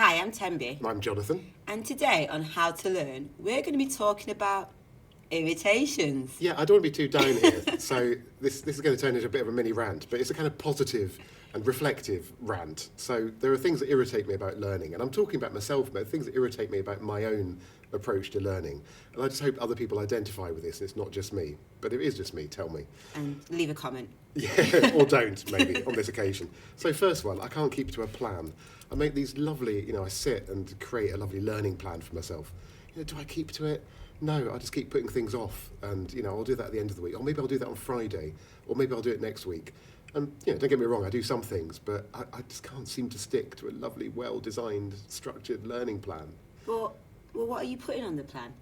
Hi, I'm Tembi. I'm Jonathan. And today on How to Learn, we're going to be talking about irritations. Yeah, I don't want to be too down here, so this is going to turn into a bit of a mini-rant, but it's a kind of positive and reflective rant. So there are things that irritate me about learning, and I'm talking about myself, but things that irritate me about my own approach to learning. And I just hope other people identify with this, and it's not just me. But if it is just me, tell me. And leave a comment. Yeah, or don't, maybe, on this occasion. So first one, I can't keep to a plan. I make these lovely, I sit and create a lovely learning plan for myself. Do I keep to it? No, I just keep putting things off, and I'll do that at the end of the week, or maybe I'll do that on Friday, or maybe I'll do it next week. And don't get me wrong, I do some things, but I just can't seem to stick to a lovely, well-designed, structured learning plan. Well, what are you putting on the plan?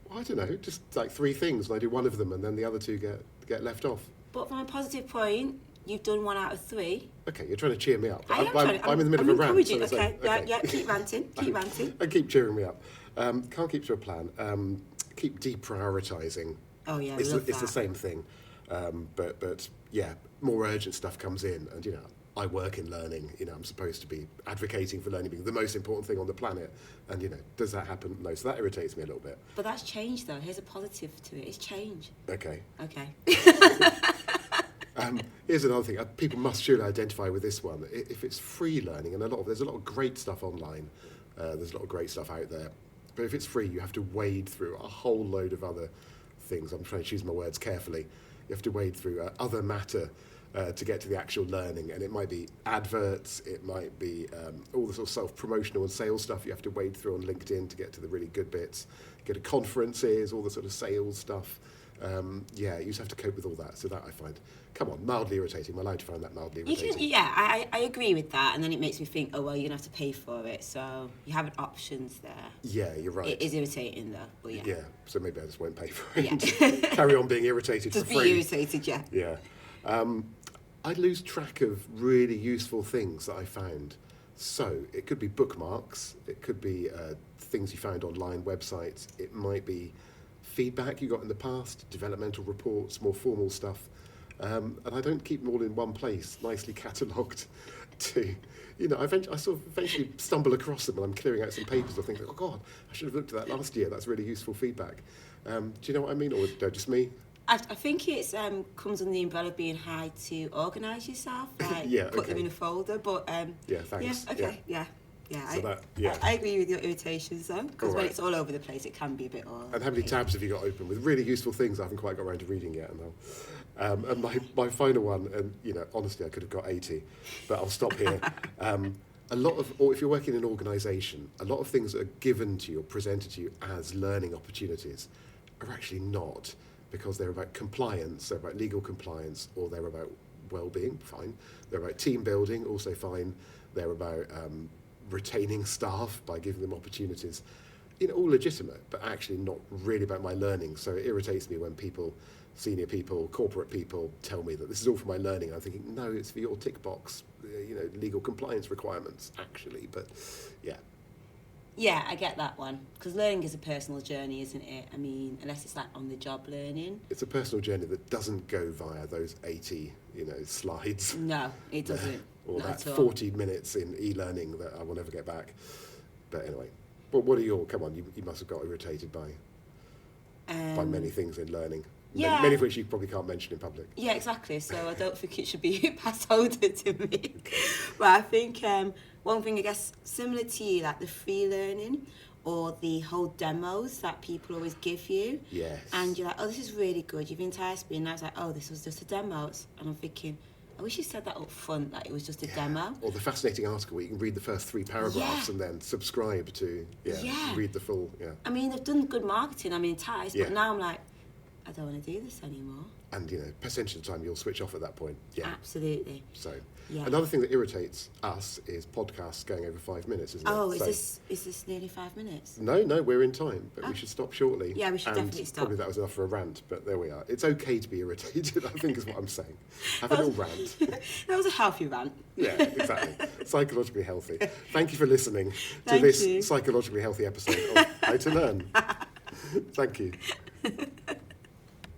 Well, I don't know, just like 3 things, and I do one of them, and then the other 2 get left off. But from a positive point, you've done 1 out of 3. Okay, you're trying to cheer me up. I'm in the middle of a rant. So okay. Yeah, keep ranting, keep ranting. And keep cheering me up. Can't keep to a plan. Keep deprioritising. Oh yeah, it's the same thing. But yeah, more urgent stuff comes in, and I work in learning. I'm supposed to be advocating for learning being the most important thing on the planet. And does that happen? No. So that irritates me a little bit. But that's change, though. Here's a positive to it. It's change. Okay. Okay. Here's another thing. People must surely identify with this one. If it's free learning, and there's a lot of great stuff online. There's a lot of great stuff out there. But if it's free, you have to wade through a whole load of other things. I'm trying to choose my words carefully. You have to wade through other matter to get to the actual learning. And it might be adverts, it might be all the sort of self-promotional and sales stuff you have to wade through on LinkedIn to get to the really good bits. Go to conferences, all the sort of sales stuff. You just have to cope with all that. So that I find, come on, mildly irritating. Am I allowed to find that mildly irritating? I agree with that. And then it makes me think, oh, well, you're going to have to pay for it. So you have options there. Yeah, you're right. It is irritating, though. But yeah. Yeah, so maybe I just won't pay for it. Yeah. Carry on being irritated just for free. Just be irritated, yeah. Yeah. I lose track of really useful things that I found. So it could be bookmarks. It could be things you found online, websites. It might be feedback you got in the past, developmental reports, more formal stuff. And I don't keep them all in one place, nicely catalogued to, I sort of eventually stumble across them when I'm clearing out some papers or think, oh God, I should have looked at that last year. That's really useful feedback. Do you know what I mean? Or just me? I think it comes under the umbrella of being how to organise yourself, like put them in a folder. But yeah, thanks. Yeah, okay, yeah. I agree with your irritations though, because when it's all over the place, it can be a bit. And how many tabs have you got open with really useful things I haven't quite got around to reading yet? And my final one, and honestly, I could have got 80, but I'll stop here. Or if you're working in an organisation, a lot of things that are given to you or presented to you as learning opportunities are actually not, because they're about compliance, they're about legal compliance, or they're about well-being, fine. They're about team building, also fine. They're about retaining staff by giving them opportunities. All legitimate, but actually not really about my learning. So it irritates me when people, senior people, corporate people, tell me that this is all for my learning. I'm thinking, no, it's for your tick box, legal compliance requirements, actually. But yeah. Yeah, I get that one. Because learning is a personal journey, isn't it? I mean, unless it's like on-the-job learning. It's a personal journey that doesn't go via those 80, slides. No, it doesn't. Or that 40 minutes in e-learning that I will never get back. But anyway, what are your... Come on, you must have got irritated by many things in learning. Yeah. Many of which you probably can't mention in public. Yeah, exactly. So I don't think it should be passed over to me. But I think one thing, I guess, similar to you, like the free learning or the whole demos that people always give you. Yes. And you're like, oh, this is really good. You've enticed me. And I was like, oh, this was just a demo. And I'm thinking, I wish you said that up front, that it was just a demo. Or the fascinating article where you can read the first 3 paragraphs and then subscribe to, read the full, I mean, they've done good marketing. I'm enticed. But now I'm like, I don't want to do this anymore. And, percentage of the time you'll switch off at that point. Yeah. Absolutely. So, another thing that irritates us is podcasts going over 5 minutes, isn't it? Oh, is this nearly 5 minutes? No, we're in time, but we should stop shortly. Yeah, we should definitely stop. Probably that was enough for a rant, but there we are. It's okay to be irritated, I think is what I'm saying. Have a little rant. That was a healthy rant. Yeah, exactly. Psychologically healthy. Thank you for listening to this psychologically healthy episode of How to Learn. Thank you.